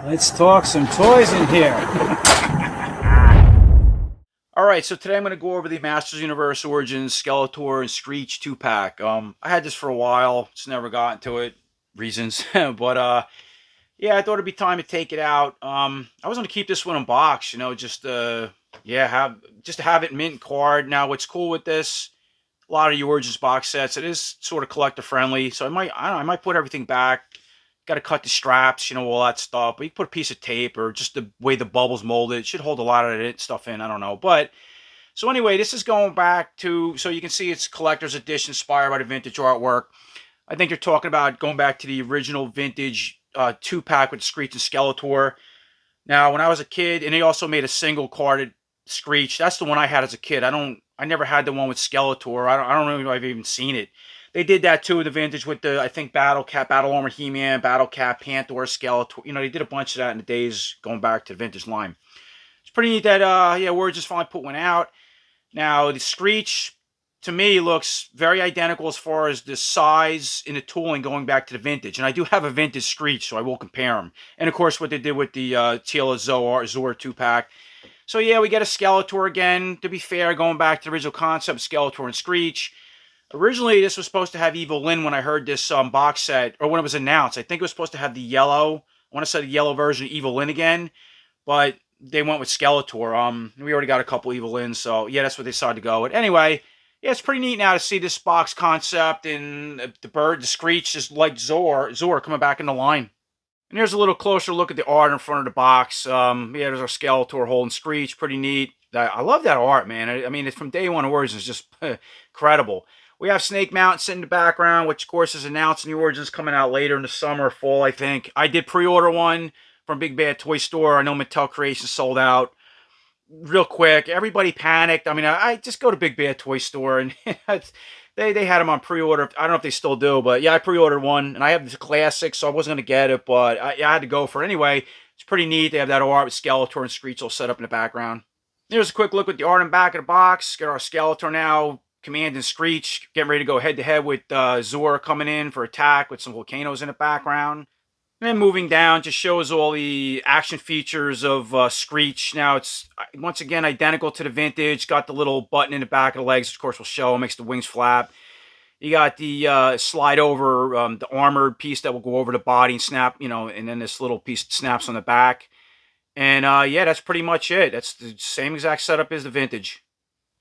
Let's talk some toys in here. Alright, so today I'm going to go over the Masters Universe Origins Skeletor and Screech 2-pack. I had this for a while, just never got into it, reasons. But yeah, I thought it'd be time to take it out. I was going to keep this one in box, yeah, just to have it mint card. Now, what's cool with this, a lot of the Origins box sets, it is sort of collector friendly, so I don't know, I might put everything back. Got to cut the straps, all that stuff. But you can put a piece of tape or just the way the bubbles molded. It should hold a lot of it stuff in. I don't know. But so anyway, this is going back to, so you can see it's collector's edition inspired by the vintage artwork. I think you're talking about going back to the original vintage 2-pack with Screech and Skeletor. Now, when I was a kid, and they also made a single carded Screech. That's the one I had as a kid. I never had the one with Skeletor. I don't know if I've even seen it. They did that too, the vintage with the, I think, Battle Cat, Battle Armor He-Man, Battle Cat, Panther, Skeletor. They did a bunch of that in the days going back to the vintage line. It's pretty neat that, yeah, Word just finally put one out. Now, the Screech, to me, looks very identical as far as the size and the tooling going back to the vintage. And I do have a vintage Screech, so I will compare them. And, of course, what they did with the Teal Zor 2-pack. So, yeah, we get a Skeletor again. To be fair, going back to the original concept, Skeletor and Screech. Originally, this was supposed to have Evil Lyn when I heard this box set, or when it was announced. I think it was supposed to have the yellow, I want to say the yellow version of Evil Lyn again. But they went with Skeletor. We already got a couple Evil Lyns, so yeah, that's what they decided to go with. Anyway, yeah, it's pretty neat now to see this box concept and the bird, the Screech, just like Zor coming back in the line. And here's a little closer look at the art in front of the box. Yeah, there's our Skeletor holding Screech, pretty neat. I love that art, man. I mean, it's from day one Origins, just incredible. We have Snake Mountain sitting in the background, which of course is announced in the Origins coming out later in the summer or fall, I think. I did pre-order one from Big Bad Toy Store. I know Mattel Creations sold out real quick. Everybody panicked. I mean, I just go to Big Bad Toy Store and they had them on pre-order. I don't know if they still do, but yeah, I pre-ordered one and I have the classic, so I wasn't gonna get it, but I had to go for it anyway. It's pretty neat. They have that art with Skeletor and Screech all set up in the background. Here's a quick look at the art in the back of the box. Got our Skeletor now, commanding Screech, getting ready to go head to head with Zor coming in for attack with some volcanoes in the background. And then moving down just shows all the action features of Screech. Now it's once again identical to the vintage. Got the little button in the back of the legs, of course, will show. Makes the wings flap. You got the slide over the armored piece that will go over the body and snap, and then this little piece snaps on the back. And yeah, that's pretty much it. That's the same exact setup as the vintage.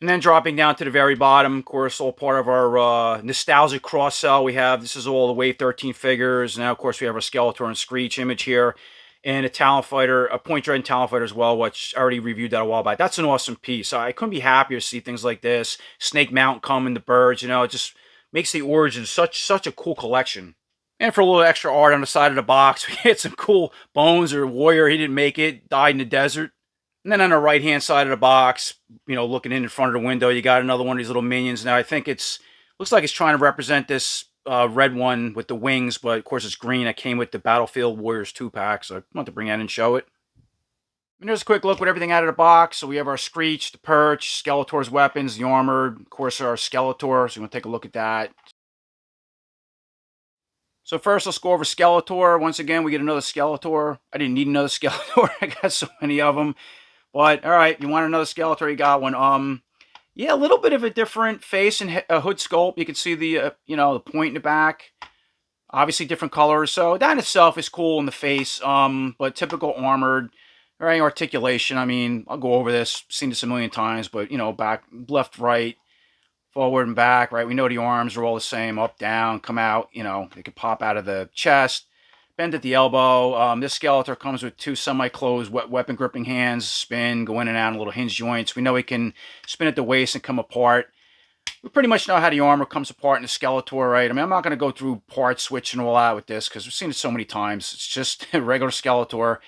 And then dropping down to the very bottom, of course, all part of our nostalgic cross sell we have. This is all the Wave 13 figures. Now, of course, we have our Skeletor and Screech image here. And a Talon Fighter, a Point Dread and Talon Fighter as well, which I already reviewed that a while back. That's an awesome piece. I couldn't be happier to see things like this. Snake Mountain coming, the birds, it just makes the Origins such a cool collection. And for a little extra art on the side of the box, we had some cool bones or warrior. He didn't make it, died in the desert. And then on the right-hand side of the box, looking in front of the window, you got another one of these little minions. Now, I think looks like it's trying to represent this red one with the wings, but of course it's green. That came with the Battlefield Warriors 2-pack, so I want to bring that in and show it. And there's a quick look with everything out of the box. So we have our Screech, the Perch, Skeletor's weapons, the armored, of course our Skeletor, so you want to take a look at that. So first, let's go over Skeletor. Once again, we get another Skeletor. I didn't need another Skeletor. I got so many of them. But, all right, you want another Skeletor, you got one. Yeah, a little bit of a different face and hood sculpt. You can see the, the point in the back. Obviously different colors. So that in itself is cool in the face. But typical armored, right, articulation. I mean, I'll go over this. Seen this a million times. But, back, left, right, forward and back, right? We know the arms are all the same. Up, down, come out. They could pop out of the chest. Bend at the elbow. This Skeletor comes with two semi-closed weapon gripping hands, spin, go in and out in little hinge joints. We know he can spin at the waist and come apart. We pretty much know how the armor comes apart in the Skeletor, right? I mean, I'm not going to go through part switch and all that with this because we've seen it so many times. It's just a regular Skeletor.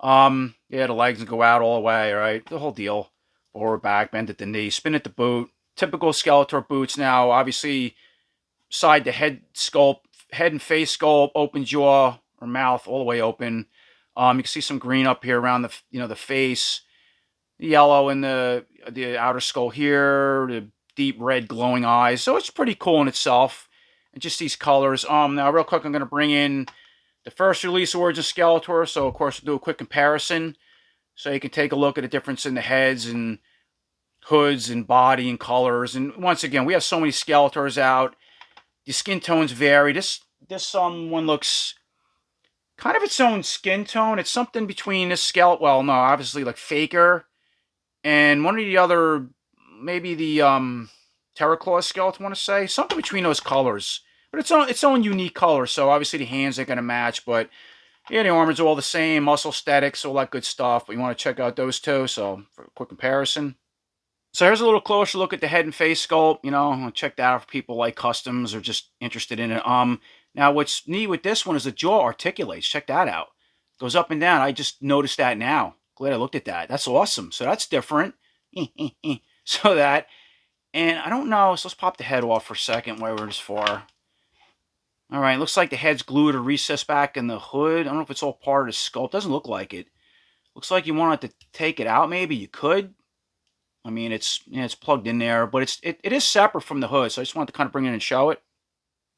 Yeah, the legs go out all the way, right? The whole deal. Forward, back, bend at the knee, spin at the boot. Typical Skeletor boots now. Obviously, side to head sculpt. Head and face sculpt, open jaw or mouth all the way open. You can see some green up here around the the face, the yellow in the outer skull here, the deep red glowing eyes. So it's pretty cool in itself. And just these colors. Now real quick, I'm going to bring in the first release Origin Skeletor. So, of course, we'll do a quick comparison. So you can take a look at the difference in the heads and hoods and body and colors. And once again, we have so many Skeletors out. The skin tones vary. This one looks kind of its own skin tone. It's something between this Skeletor, well, no, obviously like Faker, and one of the other, maybe the Terraclaw Skeletor, I want to say. Something between those colors. But it's its own unique color, so obviously the hands ain't going to match, but yeah, the armor's all the same, muscle aesthetics, all that good stuff, but you want to check out those two, so for a quick comparison. So here's a little closer look at the head and face sculpt. You know, I'll check that out for people like customs or just interested in it. Now what's neat with this one is the jaw articulates. Check that out. Goes up and down. I just noticed that now. Glad I looked at that. That's awesome. So that's different. So that, and I don't know. So let's pop the head off for a second while we're this far. All right, looks like the head's glued or recessed back in the hood. I don't know if it's all part of the sculpt. Doesn't look like it. Looks like you wanted to take it out. Maybe you could. I mean, it's plugged in there, but it is separate from the hood. So I just wanted to kind of bring it in and show it.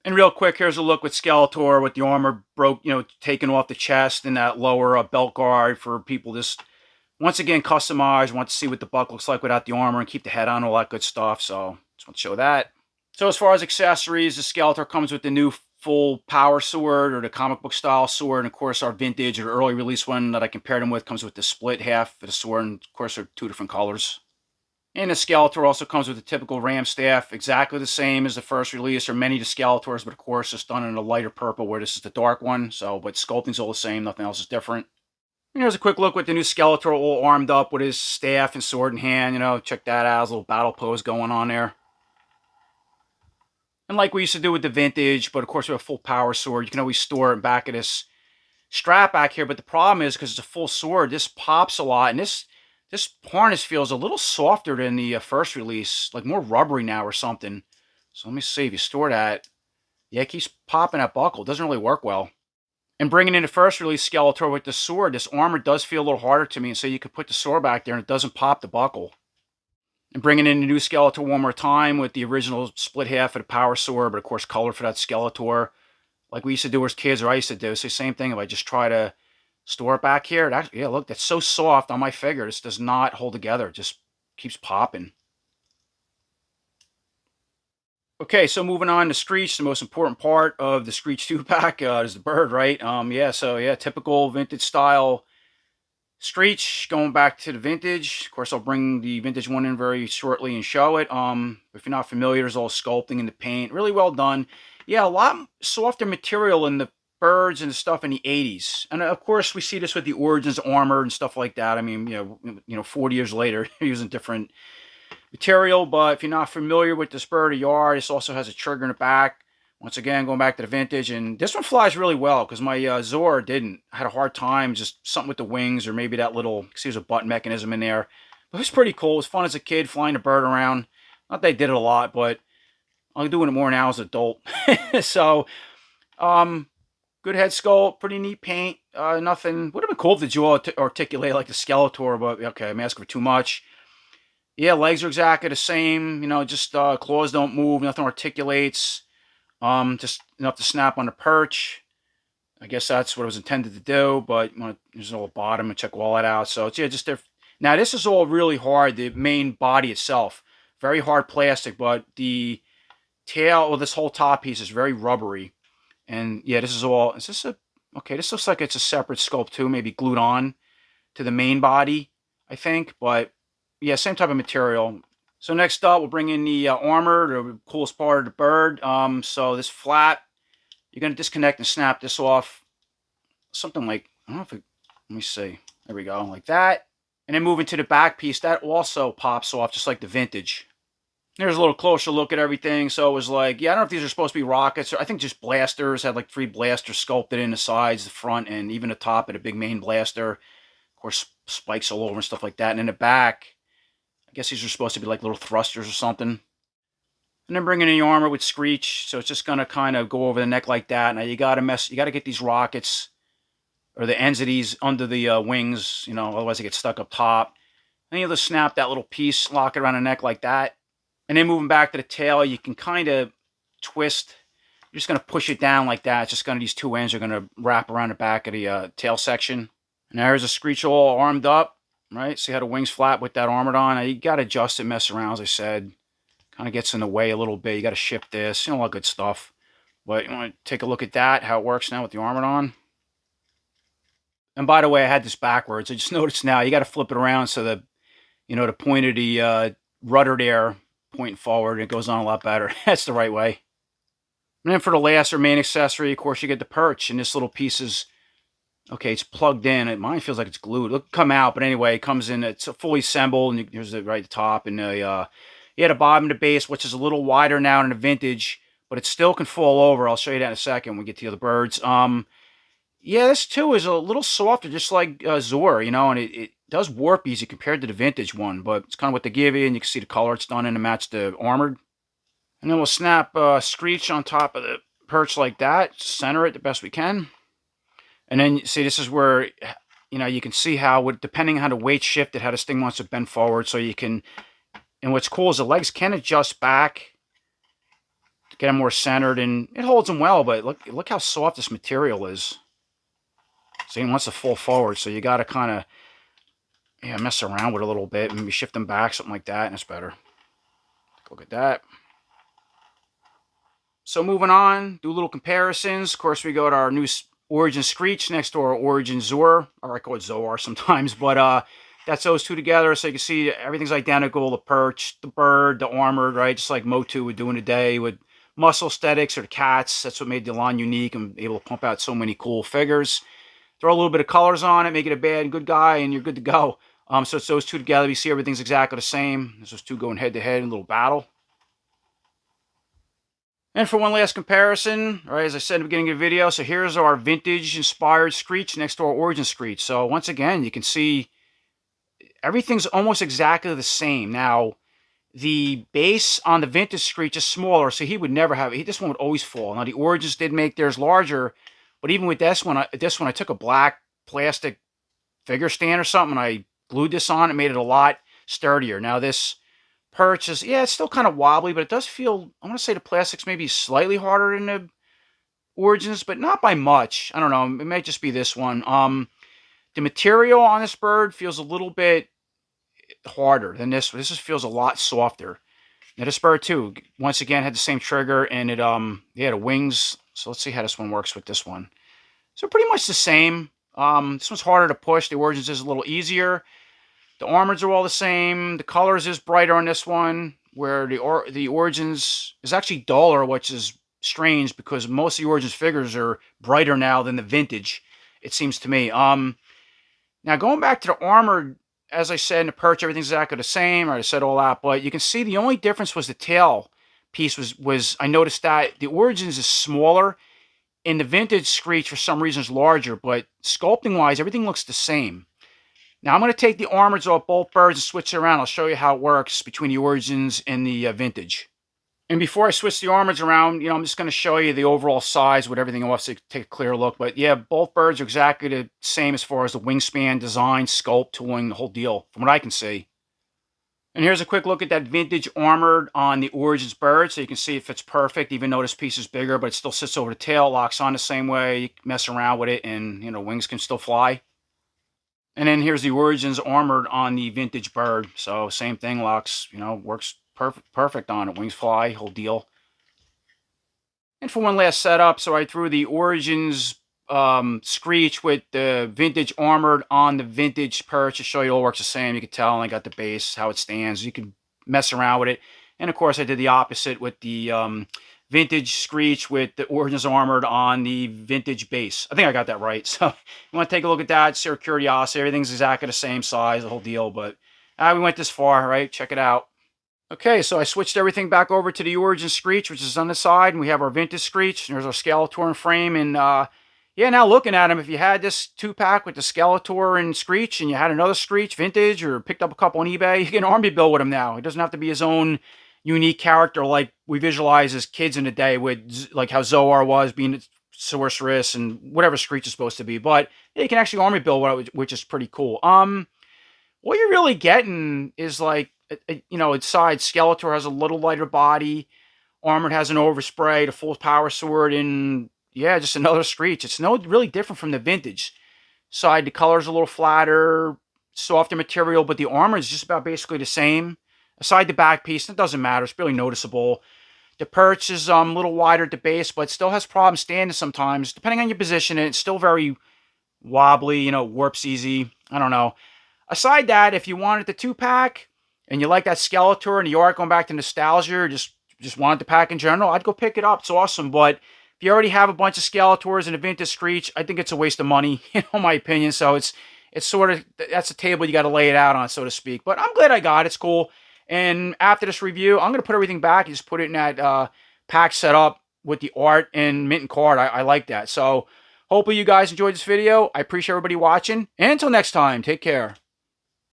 And real quick, here's a look with Skeletor with the armor taken off the chest and that lower belt guard for people just once again customized. Want to see what the buck looks like without the armor and keep the head on, all that good stuff. So just want to show that. So as far as accessories, the Skeletor comes with the new full power sword or the comic book style sword, and of course our vintage or early release one that I compared him with comes with the split half of the sword, and of course they're two different colors. And the Skeletor also comes with the typical ram staff, exactly the same as the first release or many of the Skeletors, but of course it's done in a lighter purple where this is the dark one. So, but sculpting's all the same, nothing else is different. And here's a quick look with the new Skeletor all armed up with his staff and sword in hand. You know, check that out, his little battle pose going on there. And like we used to do with the vintage, but of course we have a full power sword. You can always store it back of this strap back here. But the problem is, because it's a full sword, this pops a lot. And this harness feels a little softer than the first release, like more rubbery now or something. So let me see if you store that. Yeah, it keeps popping that buckle. It doesn't really work well. And bringing in the first release Skeletor with the sword, this armor does feel a little harder to me. And so you could put the sword back there and it doesn't pop the buckle. And bringing in the new Skeletor one more time with the original split half of the power sword, but of course color for that Skeletor, like we used to do as kids, or I used to do. So same thing, if I just try to store it back here, yeah, look, that's so soft on my figure. This does not hold together. It just keeps popping. Okay, so moving on to Screech, the most important part of the Screech 2-pack is the bird, right? Yeah, typical vintage style Screech, going back to the vintage. Of course, I'll bring the vintage one in very shortly and show it. If you're not familiar, there's all sculpting in the paint. Really well done. Yeah, a lot softer material in the birds and stuff in the 80s. And of course, we see this with the Origins armor and stuff like that. I mean, 40 years later, using different material. But if you're not familiar with this bird of yard, this also has a trigger in the back. Once again, going back to the vintage, and this one flies really well because my Zor didn't. I had a hard time, just something with the wings or maybe that little, see there's a button mechanism in there. But it was pretty cool. It was fun as a kid flying the bird around. Not that I did it a lot, but I'm doing it more now as an adult. So, good head sculpt, pretty neat paint. Nothing, would have been cool if the jaw articulate like the Skeletor, but okay, I'm asking for too much. Yeah, legs are exactly the same. Just claws don't move, nothing articulates. Just enough to snap on the perch. I guess that's what it was intended to do, but there's a little bottom and check all that out. So it's, yeah, just there. Now this is all really hard, the main body itself. Very hard plastic, but the tail, or this whole top piece is very rubbery. And yeah, this looks like it's a separate sculpt too, maybe glued on to the main body, I think. But yeah, same type of material. So next up, we'll bring in the armor, the coolest part of the bird. So this flap, you're going to disconnect and snap this off. Something like, I don't know if it, let me see. There we go, like that. And then moving to the back piece, that also pops off just like the vintage. There's a little closer look at everything. So it was like, yeah, I don't know if these are supposed to be rockets. Or I think just blasters. Had like 3 blasters sculpted in the sides, the front, and even the top of the big main blaster. Of course, spikes all over and stuff like that. And in the back, I guess these are supposed to be like little thrusters or something. And then bringing in the armor with Screech, so it's just gonna kind of go over the neck like that. Now you gotta get these rockets or the ends of these under the wings, otherwise they get stuck up top. Then you just snap that little piece, lock it around the neck like that. And then moving back to the tail, you can kind of twist You're just going to push it down like that. It's just going to, these two ends are going to wrap around the back of the tail section. And there's a Screech all armed up, right? See how the wings flap with that armored on? Now, you got to adjust it, mess around, as I said. Kind of gets in the way a little bit. You got to shift this, you know, all that good stuff. But you want to take a look at that, how it works now with the armored on. And by the way, I had this backwards. I just noticed now you got to flip it around so the, you know, the point of the rudder there pointing forward. It goes on a lot better. That's the right way. And then for the last or main accessory, of course, you get the perch. And this little piece is, okay, it's plugged in. Mine feels like it's glued. It'll come out, but anyway, it comes in. It's fully assembled. And here's the right at the top. And the bottom and the base, which is a little wider now than the vintage, but it still can fall over. I'll show you that in a second when we get to the other birds. Yeah, this too is a little softer, just like Zor, you know, and it does warp easy compared to the vintage one, but it's kind of what they give you, and you can see the color it's done in to match the armored. And then we'll snap Screech on top of the perch like that, center it the best we can. And then, see, this is where, you know, you can see how, depending on how the weight shifted, how this thing wants to bend forward, so you can, and what's cool is the legs can adjust back to get them more centered, and it holds them well, but look how soft this material is. See, it wants to fall forward, so you got to kind of, yeah, mess around with it a little bit, maybe shift them back, something like that, and it's better. Look at that. So moving on, do little comparisons. Of course, we go to our new Origin Screech next to our Origin Zor, or I call it Zoar sometimes, but that's those two together, so you can see everything's identical. The perch, the bird, the armored, right? Just like Motu would do in a day with muscle aesthetics or the cats. That's what made the line unique and able to pump out so many cool figures. Throw a little bit of colors on it, make it a bad and good guy, and you're good to go. So it's those two together. You see everything's exactly the same. There's those two going head-to-head in a little battle. And for one last comparison, right, as I said in the beginning of the video, so here's our vintage-inspired Screech next to our Origin Screech. So once again, you can see everything's almost exactly the same. Now, the base on the vintage Screech is smaller, so he would never have it. This one would always fall. Now, the Origins did make theirs larger, but even with this one, I took a black plastic figure stand or something, and I glued this on. It made it a lot sturdier. Now, this perch is, yeah, it's still kind of wobbly, but it does feel, I want to say the plastic's maybe slightly harder than the Origins, but not by much. I don't know. It may just be this one. The material on this bird feels a little bit harder than this. This just feels a lot softer. Now, this bird, too, once again, had the same trigger, and it, yeah, the wings. So let's see how this one works with this one. So pretty much the same. This one's harder to push. The Origins is a little easier. The armors are all the same. The colors is brighter on this one, where the Origins is actually duller, which is strange because most of the Origins figures are brighter now than the vintage, it seems to me. Now, going back to the armored, as I said, in the perch, everything's exactly the same. I said all that, but you can see the only difference was the tail piece was I noticed that the Origins is smaller, and the vintage Screech, for some reason, is larger, but sculpting-wise, everything looks the same. Now, I'm going to take the armors off both birds and switch it around. I'll show you how it works between the Origins and the vintage. And before I switch the armors around, you know, I'm just going to show you the overall size with everything else to take a clear look. But yeah, both birds are exactly the same as far as the wingspan, design, sculpt, tooling, the whole deal, from what I can see. And here's a quick look at that vintage armored on the Origins bird, so you can see it fits perfect, even though this piece is bigger, but it still sits over the tail, locks on the same way, you can mess around with it, and, you know, wings can still fly. And then here's the Origins armored on the vintage bird. So same thing, locks, you know, works perfect on it. Wings fly, whole deal. And for one last setup, so I threw the Origins Screech with the vintage armored on the vintage perch to show you it all works the same. You can tell, and I got the base, how it stands. You can mess around with it. And of course, I did the opposite with the vintage Screech with the Origins armored on the vintage base. I think I got that right. So you want to take a look at that, share curiosity. Everything's exactly the same size, the whole deal. But we went this far, right? Check it out. Okay, so I switched everything back over to the Origin Screech, which is on the side, and we have our vintage Screech. There's our Skeletor in frame, and yeah, now looking at them, if you had this 2-pack with the Skeletor and Screech, and you had another Screech vintage, or picked up a couple on eBay, you can army build with him now. It doesn't have to be his own unique character like we visualize as kids in the day, with like how Zoar was being a sorceress and whatever Screech is supposed to be. But yeah, you can actually army build with it, which is pretty cool. What you're really getting is like, you know, its side Skeletor has a little lighter body. Armored has an overspray, the full power sword, and yeah, just another Screech. It's no really different from the vintage side. The color's a little flatter, softer material, but the armor is just about basically the same. Aside the back piece, it doesn't matter. It's really noticeable. The perch is a little wider at the base, but still has problems standing sometimes. Depending on your position, it's still very wobbly, warps easy. I don't know. Aside that, if you wanted the 2-pack and you like that Skeletor and you are going back to nostalgia, or just wanted the pack in general, I'd go pick it up. It's awesome. But if you already have a bunch of Skeletors and a vintage Screech, I think it's a waste of money, in my opinion. So it's sort of, that's a table you got to lay it out on, so to speak. But I'm glad I got it. It's cool. And after this review, I'm going to put everything back and just put it in that pack setup with the art and mint and card. I like that. So hopefully you guys enjoyed this video. I appreciate everybody watching. And until next time, take care.